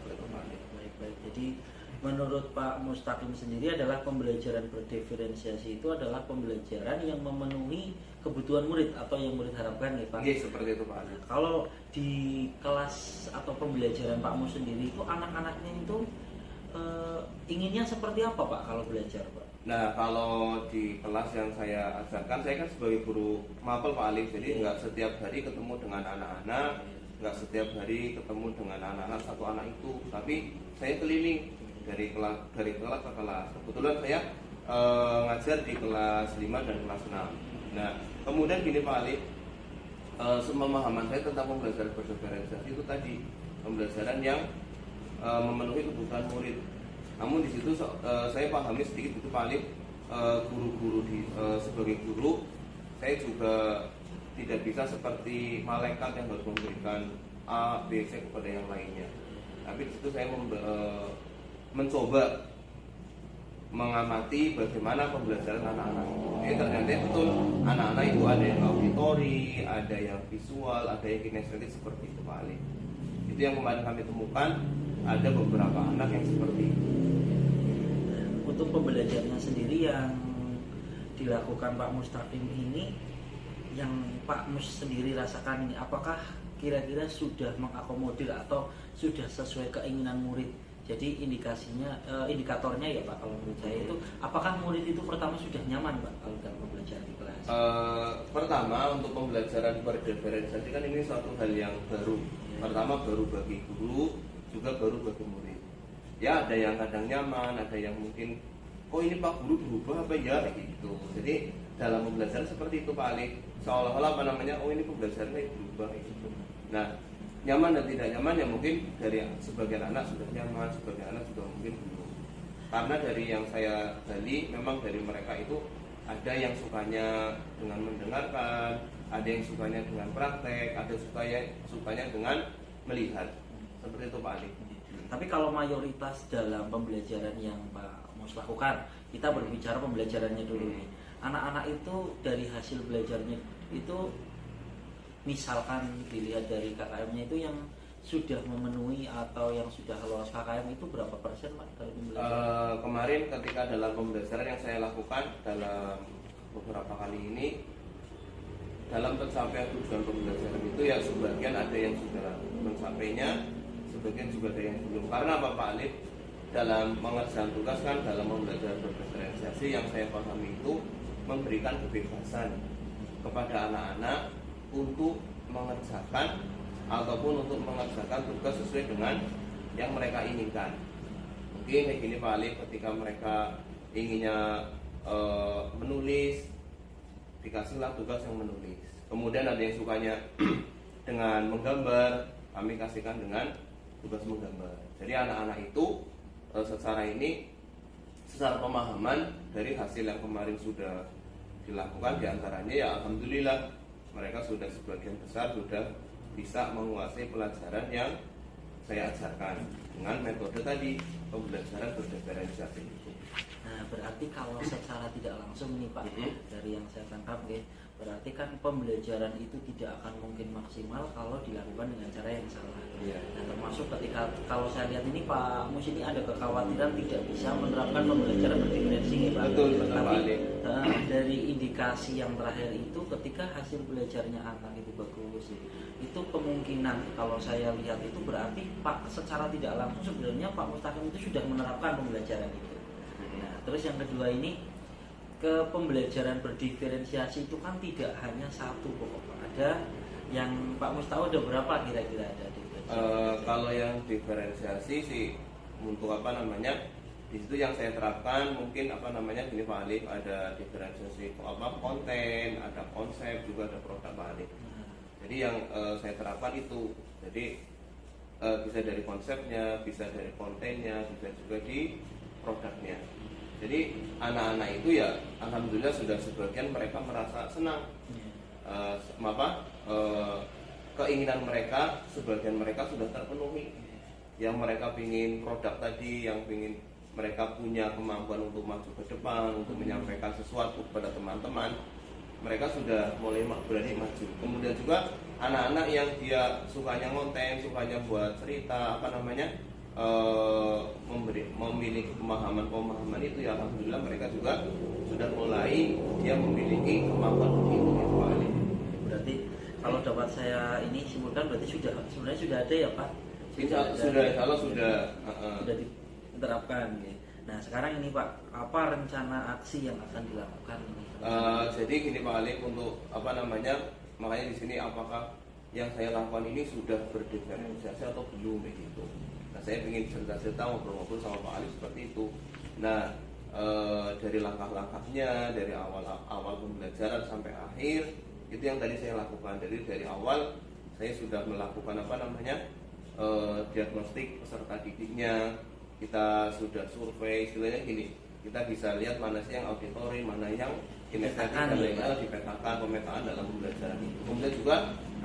Baik. Jadi menurut Pak Mustaqim sendiri adalah pembelajaran berdiferensiasi itu adalah pembelajaran yang memenuhi kebutuhan murid atau yang murid harapkan ya Pak? Iya, seperti itu Pak. Kalau di kelas atau pembelajaran Pak Mus sendiri itu anak-anaknya itu inginnya seperti apa Pak kalau belajar Pak? Nah, kalau di kelas yang saya ajarkan, saya kan sebagai guru mapel Pak Alif, jadi nggak setiap hari ketemu dengan anak-anak, nggak setiap hari ketemu dengan anak-anak satu anak itu, tapi saya keliling dari kelas ke kelas. Kebetulan saya ngajar di kelas 5 dan kelas 6. Nah, kemudian gini Pak Alif, pemahaman saya tentang pembelajaran berdiferensiasi itu tadi pembelajaran yang memenuhi kebutuhan murid. Namun di situ saya pahami sedikit itu Pak Alif, guru-guru sebagai guru saya juga tidak bisa seperti malaikat yang harus memberikan A, B, C kepada yang lainnya. Tapi di situ saya mencoba mengamati bagaimana pembelajaran anak-anak. Jadi ternyata betul anak-anak itu ada yang auditori, ada yang visual, ada yang kinestetik seperti itu Pak Alif. Itu yang kemarin kami temukan, ada beberapa anak yang seperti itu. Untuk pembelajarannya sendiri yang dilakukan Pak Mustaqim ini, yang Pak Mus sendiri rasakan ini, apakah kira-kira sudah mengakomodir atau sudah sesuai keinginan murid? Jadi indikatornya ya Pak, kalau menurut saya itu, apakah murid itu pertama sudah nyaman Pak kalau dalam pembelajaran di kelas? Pertama, untuk pembelajaran berdiferensiasi kan ini suatu hal yang baru. Pertama baru bagi guru, juga baru bagi murid. Ya ada yang kadang nyaman, ada yang mungkin kok ini Pak Guru berubah apa ya gitu. Jadi dalam pembelajaran seperti itu Pak Alif, seolah-olah oh ini pembelajarannya berubah gitu. Nah, nyaman dan tidak nyaman ya mungkin dari sebagian anak sudah nyaman, sebagian anak juga mungkin belum. Karena dari yang saya gali, memang dari mereka itu ada yang sukanya dengan mendengarkan, ada yang sukanya dengan praktek, ada sukanya dengan melihat. Seperti itu Pak Ali. Tapi kalau mayoritas dalam pembelajaran yang Pak Mus lakukan, kita berbicara pembelajarannya dulu nih. Anak-anak itu dari hasil belajarnya itu, misalkan dilihat dari KKM-nya itu yang sudah memenuhi atau yang sudah lolos KKM itu berapa persen Pak dalam pembelajaran? Kemarin ketika dalam pembelajaran yang saya lakukan dalam beberapa kali ini, dalam pencapaian tujuan pembelajaran itu ya sebagian ada yang sudah mencapainya, sebagian juga ada yang belum. Karena apa Pak Alif? Dalam mengerjakan tugas kan dalam pembelajaran berdiferensiasi yang saya pahami itu memberikan kebebasan kepada anak-anak untuk mengerjakan ataupun untuk mengerjakan tugas sesuai dengan yang mereka inginkan. Mungkin kayak gini Pak Alif, ketika mereka inginnya menulis, dikasihlah tugas yang menulis. Kemudian ada yang sukanya dengan menggambar, kami kasihkan dengan tugas menggambar. Jadi anak-anak itu secara pemahaman dari hasil yang kemarin sudah dilakukan, diantaranya ya alhamdulillah mereka sudah sebagian besar sudah bisa menguasai pelajaran yang saya ajarkan dengan metode tadi pembelajaran berdiferensiasi itu. Nah, berarti kalau secara tidak langsung nih Pak, dari yang saya tangkap berarti kan pembelajaran itu tidak akan mungkin maksimal kalau dilakukan dengan cara yang salah. Nah, termasuk ketika kalau saya lihat ini Pak Mus ini ada kekhawatiran tidak bisa menerapkan pembelajaran berdiferensiasi Pak. Betul, tapi dari indikasi yang terakhir itu ketika hasil belajarnya anak itu bagus, itu kemungkinan kalau saya lihat itu berarti Pak secara tidak langsung sebenarnya Pak Mustaqim itu sudah menerapkan pembelajaran itu. Nah, terus yang kedua ini, ke pembelajaran berdiferensiasi itu kan tidak hanya satu pokoknya. Ada yang Pak Mustaqim ada berapa kira-kira ada diferensiasi? Kalau yang diferensiasi sih untuk di situ yang saya terapkan mungkin gini Pak Alif, ada diferensiasi konten, ada konsep, juga ada produk Pak Alif. Jadi yang saya terapkan itu, jadi bisa dari konsepnya, bisa dari kontennya, bisa juga di produknya. Jadi anak-anak itu ya alhamdulillah sudah sebagian mereka merasa senang. Keinginan mereka sebagian mereka sudah terpenuhi. yang mereka ingin produk tadi, yang ingin mereka punya kemampuan untuk maju ke depan, untuk menyampaikan sesuatu kepada teman-teman, mereka sudah mulai berani maju. Kemudian juga anak-anak yang dia sukanya ngonten, sukanya buat cerita, memiliki pemahaman itu, ya alhamdulillah mereka juga sudah mulai dia memiliki kemampuan itu. Berarti kalau dapat saya ini simpulkan berarti sebenarnya sudah ada ya Pak? Insya Allah sudah diterapkan. Ya. Nah sekarang ini Pak, apa rencana aksi yang akan dilakukan? Jadi gini Pak Alif, untuk makanya di sini apakah yang saya lakukan ini sudah berdiferensiasi atau belum begitu? Nah saya ingin cerita-cerita, ngobrol-ngobrol sama Pak Alif seperti itu. Nah dari langkah-langkahnya, dari awal pembelajaran sampai akhir, itu yang tadi saya lakukan. Jadi dari awal saya sudah melakukan diagnostik peserta didiknya, kita sudah survei, istilahnya gini, kita bisa lihat mana sih yang auditori, mana yang kinestetik, dipetakan pemetaan dalam pembelajaran itu. Kemudian juga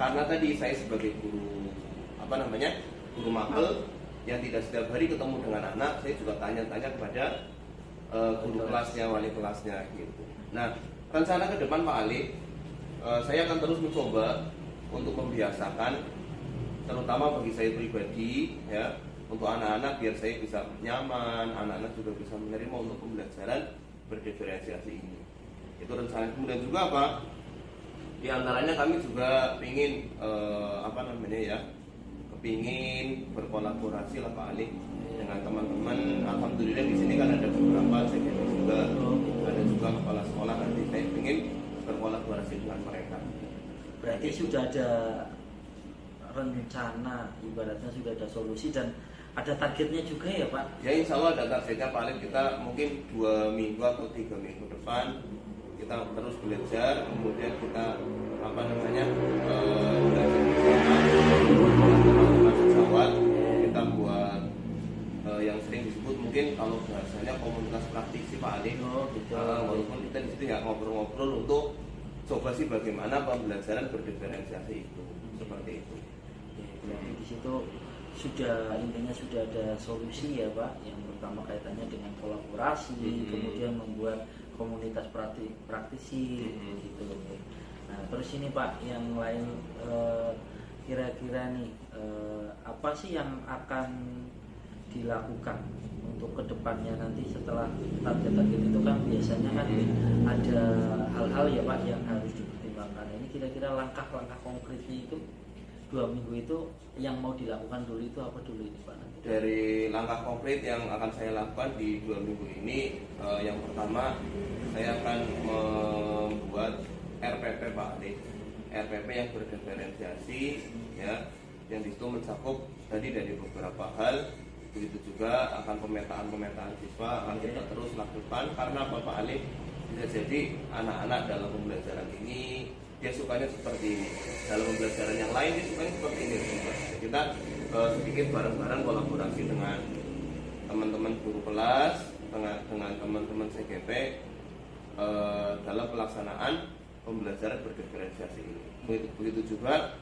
karena tadi saya sebagai guru guru mapel yang tidak setiap hari ketemu dengan anak, saya juga tanya-tanya kepada guru kelasnya, wali kelasnya gitu. Nah rencana ke depan Pak Ali, saya akan terus mencoba untuk membiasakan, terutama bagi saya pribadi ya, untuk anak-anak biar saya bisa nyaman, anak-anak juga bisa menerima untuk pembelajaran berdiferensiasi ini. Itu rencana. Kemudian juga apa? Di antaranya kami juga ingin kepingin berkolaborasi lah Pak Ali dengan teman-teman. Alhamdulillah di sini kan ada beberapa sekjen juga, ada juga kepala sekolah. Nanti saya ingin berkolaborasi dengan mereka. Berarti sudah ada rencana, ibaratnya sudah ada solusi dan ada targetnya juga ya Pak? Ya insya Allah ada targetnya paling kita mungkin 2 minggu atau 3 minggu depan kita terus belajar, kemudian kita belajar teman-teman sejawat, kita buat yang sering disebut mungkin kalau bahasanya komunitas praktisi Pak Ali. Walaupun kita di situ nggak ngobrol-ngobrol untuk coba sih bagaimana pembelajaran berdiferensiasi itu, seperti itu. Jadi di situ intinya sudah ada solusi ya Pak. Yang pertama kaitannya dengan kolaborasi, kemudian membuat komunitas praktisi gitu. Nah terus ini Pak, yang lain kira-kira nih apa sih yang akan dilakukan untuk kedepannya nanti setelah target-target itu kan biasanya kan ada hal-hal ya Pak yang harus dipertimbangkan. Ini kira-kira langkah-langkah konkretnya itu 2 minggu itu yang mau dilakukan dulu itu apa dulu ini Pak? Dari langkah konkret yang akan saya lakukan di 2 minggu ini, yang pertama saya akan membuat RPP Pak Ali, RPP yang berdiferensiasi ya, yang disitu mencakup tadi dari beberapa hal. Begitu juga akan pemetaan siswa akan kita terus lakukan, karena Pak Ali bisa jadi anak-anak dalam pembelajaran ini dia sukanya seperti ini, dalam pembelajaran yang lain dia sukanya seperti ini. Kita sedikit bareng-bareng kolaborasi dengan teman-teman guru kelas, dengan teman-teman CGP dalam pelaksanaan pembelajaran berdiferensiasi ini. Begitu juga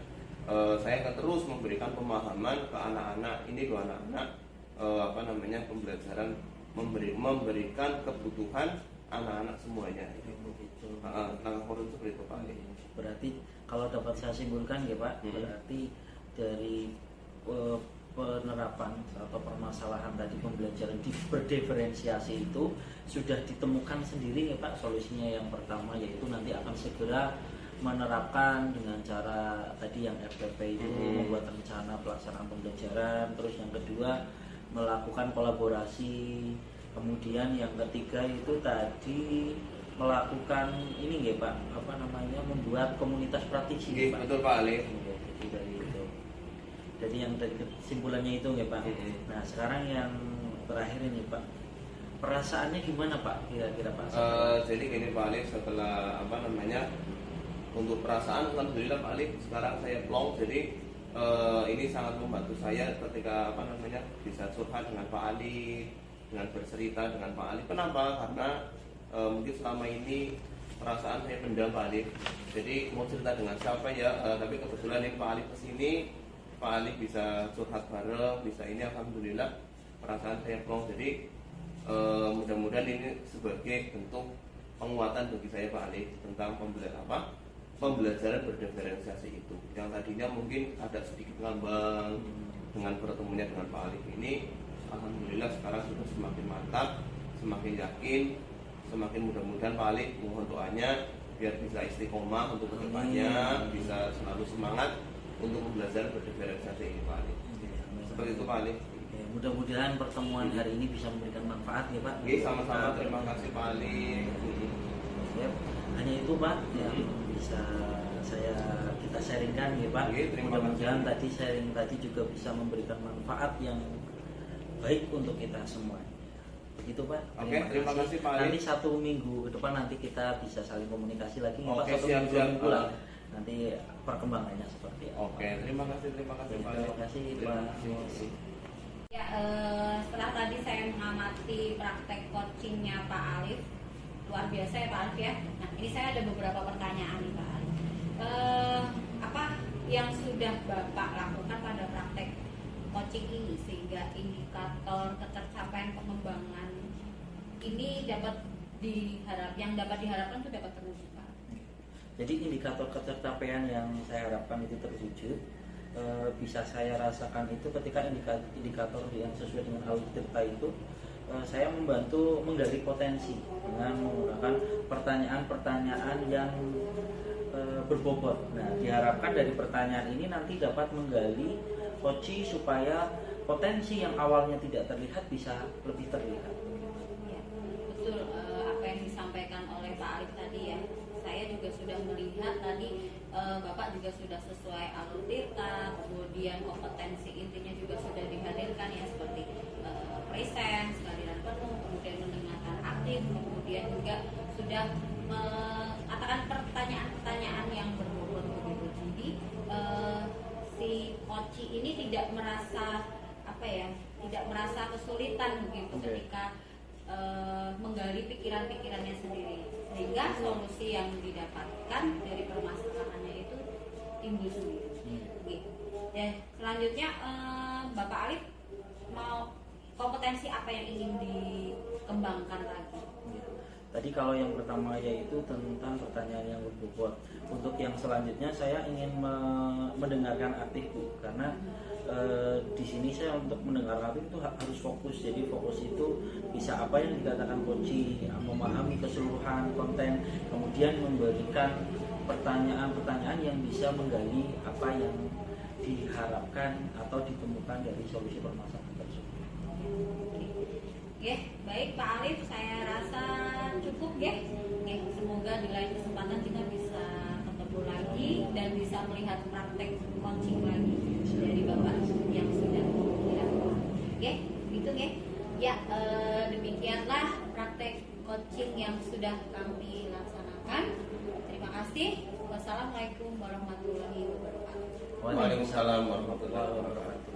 saya akan terus memberikan pemahaman ke anak-anak ini, pembelajaran memberikan kebutuhan anak-anak semuanya. Langkah konkret seperti itu Pak. Berarti kalau dapat saya simpulkan ya Pak, berarti dari penerapan atau permasalahan tadi pembelajaran berdiferensiasi itu sudah ditemukan sendiri ya Pak solusinya. Yang pertama yaitu nanti akan segera menerapkan dengan cara tadi yang RPP itu, membuat rencana pelaksanaan pembelajaran. Terus yang kedua melakukan kolaborasi. Kemudian yang ketiga itu tadi melakukan ini ya Pak, membuat komunitas praktisi Pak. Betul Pak Ali. Jadi dari itu. Jadi yang kesimpulannya itu ya Pak. Nah sekarang yang terakhir ini Pak, perasaannya gimana Pak kira-kira Pak? Jadi gini Pak Ali, setelah untuk perasaan alhamdulillah Pak Ali sekarang saya plong. Jadi ini sangat membantu saya ketika bisa curhat dengan Pak Ali, dengan bercerita dengan Pak Ali. Kenapa? Karena mungkin selama ini perasaan saya pendam Pak Ali. Jadi mau cerita dengan siapa ya? Tapi kebetulan Pak Ali kesini, Pak Ali bisa curhat bareng, bisa ini, alhamdulillah perasaan saya plong. Jadi mudah-mudahan ini sebagai bentuk penguatan bagi saya Pak Ali tentang pembelajaran berdiferensiasi itu. Yang tadinya mungkin ada sedikit ngambang dengan bertemunya dengan Pak Ali ini, alhamdulillah sekarang sudah semakin mantap, semakin yakin, semakin mudah-mudahan Pak Ali mohon doanya biar bisa istiqomah untuk kedepannya, bisa selalu semangat untuk belajar berdiferensiasi ini Pak Ali. Seperti itu Pak Ali. Ya, mudah-mudahan pertemuan hari ini bisa memberikan manfaat ya Pak. Oke, sama-sama, terima kasih Pak Ali. Ya, hanya itu Pak yang bisa kita sharingkan ya Pak. Oke, terima Mudah-mudahan kasih. tadi sharing tadi juga bisa memberikan manfaat yang baik untuk kita semua. Begitu Pak. Oke, terima kasih, Pak Ali. Nanti 1 minggu ke depan nanti kita bisa saling komunikasi lagi nih, Pak. Oke, 1 siap, minggu, siap. minggu lah. Nanti perkembangannya seperti apa. Oke, terima kasih Pak Ali. Terima kasih Terima Pak. kasih. Ya, setelah tadi saya mengamati praktek coachingnya Pak Alif, luar biasa ya Pak Alif ya. Nah, ini saya ada beberapa pertanyaan nih Pak Alif. Apa yang sudah Bapak lakukan pada praktek coaching ini sehingga indikator ketercapaian pengembangan ini dapat diharapkan itu dapat terwujud Pak? Jadi indikator ketercapaian yang saya harapkan itu terwujud bisa saya rasakan itu ketika indikator yang sesuai dengan Alif-Tirta itu saya membantu menggali potensi dengan menggunakan pertanyaan-pertanyaan yang berbobot. Nah, diharapkan dari pertanyaan ini nanti dapat menggali coach supaya potensi yang awalnya tidak terlihat bisa lebih terlihat. Ya, betul apa yang disampaikan oleh Pak Alif tadi ya. Saya juga sudah melihat tadi Bapak juga sudah sesuai Alif-Tirta, kemudian kompetensi intinya juga sudah dihadirkan ya seperti presence, kehadiran penuh, kemudian mendengarkan aktif, kemudian juga sudah mengatakan pertanyaan-pertanyaan yang berbobot begitu. Jadi si coach ini tidak merasa tidak merasa kesulitan begitu ketika menggali pikiran-pikirannya sendiri, sehingga solusi yang didapatkan dari permasalahannya itu timbul sendiri. Gitu. Dan selanjutnya Bapak Alif mau kompetensi apa yang ingin dikembangkan lagi? Tadi kalau yang pertama yaitu tentang pertanyaan yang berbobot. Untuk yang selanjutnya saya ingin mendengarkan aktif Bu, karena di sini saya untuk mendengarkan aktif itu harus fokus. Jadi fokus itu bisa apa yang dikatakan coach, memahami keseluruhan konten, kemudian memberikan pertanyaan-pertanyaan yang bisa menggali apa yang diharapkan atau ditemukan dari solusi permasalahan tersebut. Ya, baik Pak Alif, saya rasa cukup ya. Semoga di lain kesempatan kita bisa ketemu lagi dan bisa melihat praktek coaching lagi dari Bapak yang sudah dilakukan. Ya, gitu ya. Ya, demikianlah praktek coaching yang sudah kami laksanakan. Terima kasih. Wassalamualaikum warahmatullahi wabarakatuh. Waalaikumsalam warahmatullahi wabarakatuh.